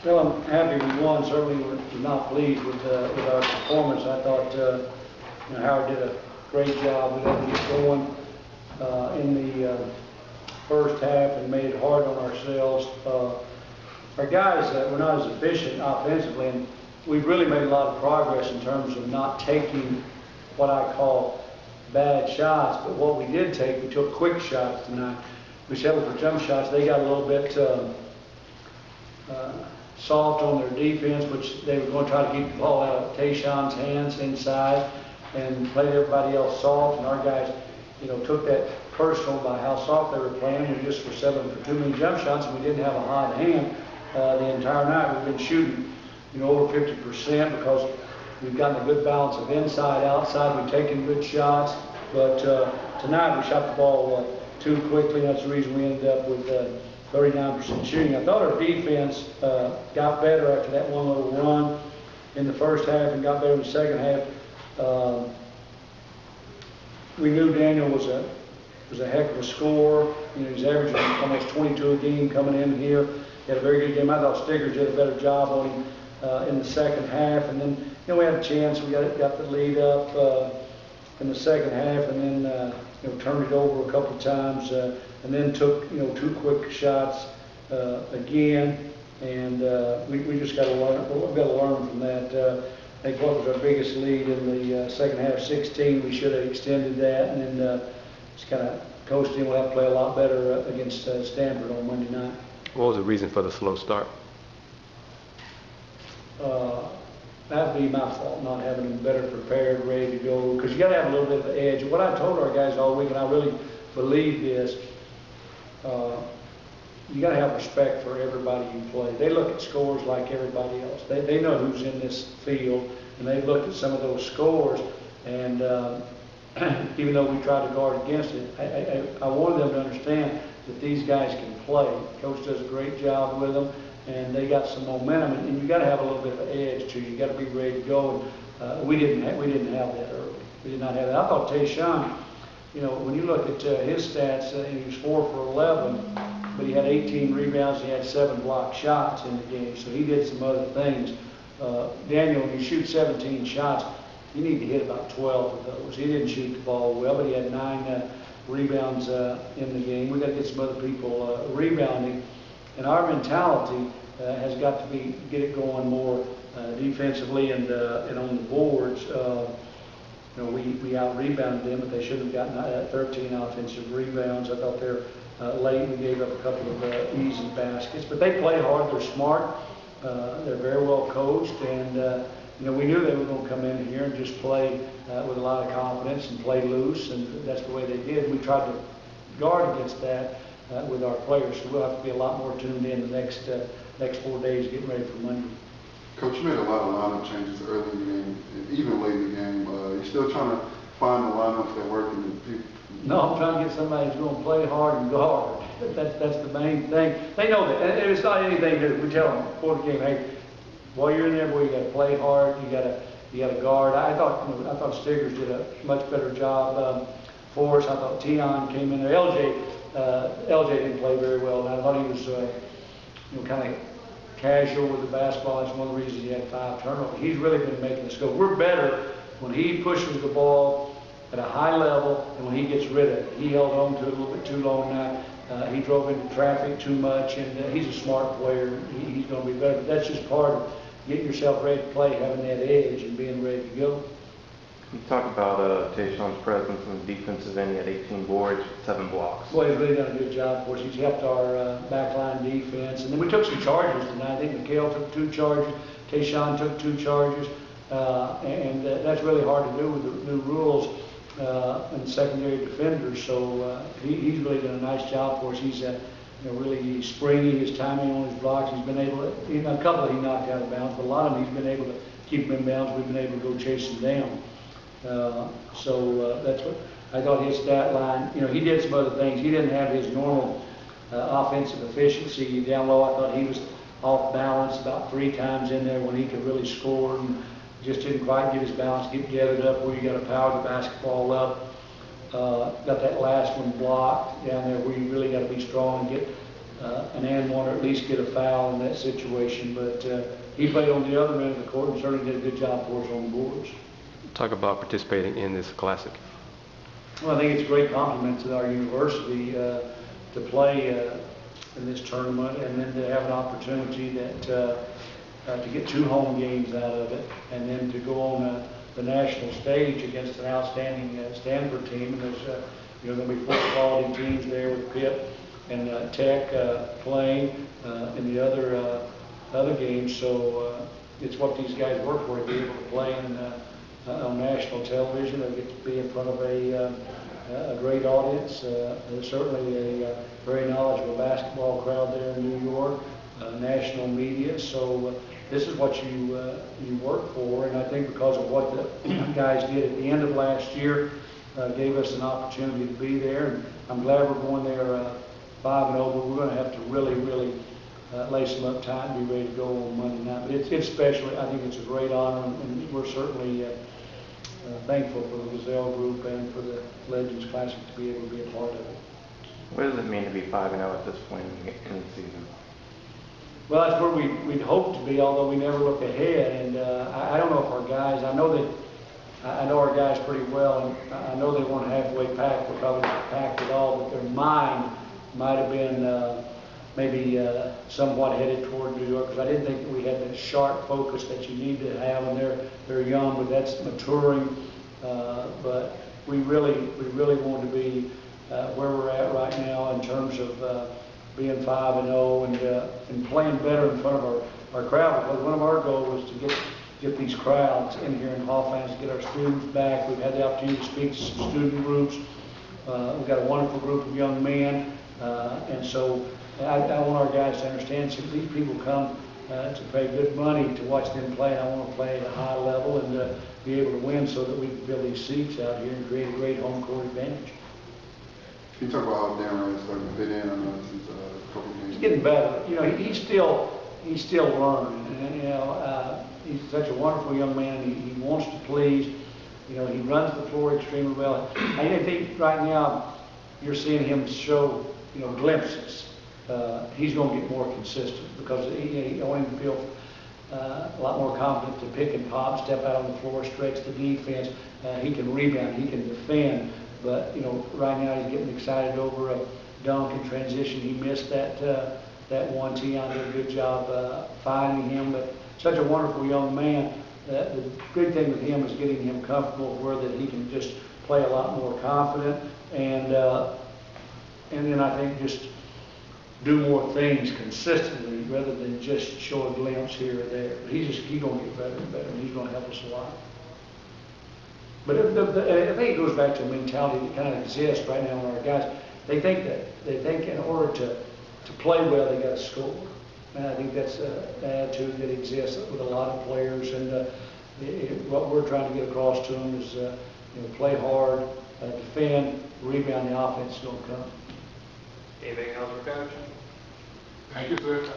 Well, I'm happy we won. Certainly we're not pleased with our performance. I thought Howard did a great job. We had to get going in the first half and made it hard on ourselves. Our guys were not as efficient offensively, and we've really made a lot of progress in terms of not taking what I call bad shots. But what we did take, we took quick shots tonight. We settled for jump shots. They got a little bit soft on their defense, which they were going to try to keep the ball out of Tayshawn's hands inside and played everybody else soft. And our guys, took that personal by how soft they were playing. We just were settling for too many jump shots, and we didn't have a hot hand the entire night. We've been shooting, over 50% because we've gotten a good balance of inside, outside. We've taken good shots, but tonight we shot the ball too quickly. That's the reason we ended up with 39% shooting. I thought our defense got better after that one little run in the first half and got better in the second half. We knew Daniel was a heck of a scorer. He's averaging almost 22 a game coming in here. He had a very good game. I thought Stiggers did a better job on him in the second half. And then we had a chance. We got the lead up in the second half, and then turned it over a couple of times, and then took two quick shots again. And we just got to learn. We've got to learn from that. I think what was our biggest lead in the second half, 16. We should have extended that, and then just kind of coasted in. We'll have to play a lot better against Stanford on Monday night. What was the reason for the slow start? That'd be my fault, not having them better prepared, ready to go. Because you got to have a little bit of the edge. What I told our guys all week, and I really believe this, you got to have respect for everybody you play. They look at scores like everybody else. They know who's in this field, and they've looked at some of those scores. And even though we tried to guard against it, I wanted them to understand that these guys can play. Coach does a great job with them, and they got some momentum. And you got to have a little bit of an edge too. You got to be ready to go. And we didn't have that early. We did not have that. I thought Tayshawn, when you look at his stats, he was 4 for 11, but he had 18 rebounds. He had 7 blocked shots in the game, so he did some other things. Daniel, when you shoot 17 shots, you need to hit about 12 of those. He didn't shoot the ball well, but he had 9 rebounds in the game. We got to get some other people rebounding, and our mentality has got to get it going more defensively and on the boards. We out-rebounded them, but they should have gotten 13 offensive rebounds. I thought they're late. We gave up a couple of easy baskets, but they play hard. They're smart. They're very well coached, and we knew they were going to come in here and just play with a lot of confidence and play loose, and that's the way they did. We tried to guard against that with our players, so we'll have to be a lot more tuned in the next 4 days getting ready for Monday. Coach, you made a lot of lineup changes early in the game, and even late in the game. You're still trying to find the lineups that work in the people. No, I'm trying to get somebody who's going to play hard and guard. That's the main thing. They know that. And it's not anything that we tell them before the game. Hey, while you're in there, boy, you got to play hard. You got to guard. I thought Stiggers did a much better job for us. I thought Tion came in there. LJ didn't play very well. And I thought he was kind of casual with the basketball. That's one of the reasons he had 5 turnovers. He's really been making us go. We're better when he pushes the ball at a high level and when he gets rid of it. He held on to it a little bit too long now. He drove into traffic too much, and he's a smart player. He's going to be better. But that's just part of getting yourself ready to play, having that edge and being ready to go. You talk about Tayshawn's presence on the defensive end. He had 18 boards, 7 blocks. Well, he's really done a good job for us. He's helped our backline defense. And then we took some charges tonight. I think McHale took 2 charges. Tayshawn took 2 charges. And that's really hard to do with the new rules and secondary defenders. So he's really done a nice job for us. He's really springy, his timing on his blocks. He's been able to, a couple he knocked out of bounds, but a lot of them he's been able to keep them in bounds. We've been able to go chase them down. So that's what I thought his stat line. He did some other things. He didn't have his normal offensive efficiency down low. I thought he was off balance about 3 times in there when he could really score, and just didn't quite get his balance, get gathered up where you got to power the basketball up. Got that last one blocked down there where you really got to be strong and get an and one, or at least get a foul in that situation. But he played on the other end of the court and certainly did a good job for us on the boards. Talk about participating in this classic. Well, I think it's a great compliment to our university to play in this tournament, and then to have an opportunity that to get 2 home games out of it, and then to go on the national stage against an outstanding Stanford team. And there's going to be 4 quality teams there with Pitt and Tech playing in the other games. So it's what these guys work for, to be able to play on national television. They get to be in front of a great audience. There's certainly a very knowledgeable basketball crowd there in New York, national media. So this is what you work for, and I think because of what the guys did at the end of last year, gave us an opportunity to be there. And I'm glad we're going there 5-0, but we're going to have to really lace them up tight and be ready to go on Monday night. But it's special. I think it's a great honor, and we're certainly thankful for the Gazelle group and for the Legends Classic to be able to be a part of it. What does it mean to be 5-0 at this point in the season? Well, that's where we'd hoped to be, although we never look ahead. And I don't know if our guys, I know our guys pretty well, and I know they weren't halfway packed. We're probably not packed at all, but their mind might have been maybe somewhat headed toward New York, because I didn't think that we had that sharp focus that you need to have, and they're young, but that's maturing. But we really want to be where we're at right now in terms of being 5-0 and playing better in front of our crowd, because one of our goals was to get these crowds in here in Hawthorne, to get our students back. We've had the opportunity to speak to some student groups. We've got a wonderful group of young men, and so I want our guys to understand, so these people come to pay good money to watch them play, and I want to play at a high level and be able to win, so that we can fill these seats out here and create a great home court advantage. Can you talk about how Dan Ryan's starting to fit in? I know since a couple games. He's getting better. You know, he's still learning, and he's such a wonderful young man. He wants to please. You know, he runs the floor extremely well. I think right now you're seeing him show, glimpses. He's going to get more consistent, because I want him to feel a lot more confident to pick and pop, step out on the floor, stretch the defense. He can rebound, he can defend. But right now he's getting excited over a dunk and transition. He missed that one. Tion did a good job finding him. But such a wonderful young man. The big thing with him is getting him comfortable where that he can just play a lot more confident, and then I think just do more things consistently rather than just show a glimpse here or there. But he's going to get better and better, and he's going to help us a lot. But I think it goes back to a mentality that kind of exists right now in our guys. They think in order to play well, they got to score. And I think that's an attitude that exists with a lot of players. And what we're trying to get across to them is, play hard, defend, rebound. The offense is going to come. Anything else for Coach? Thank you, sir.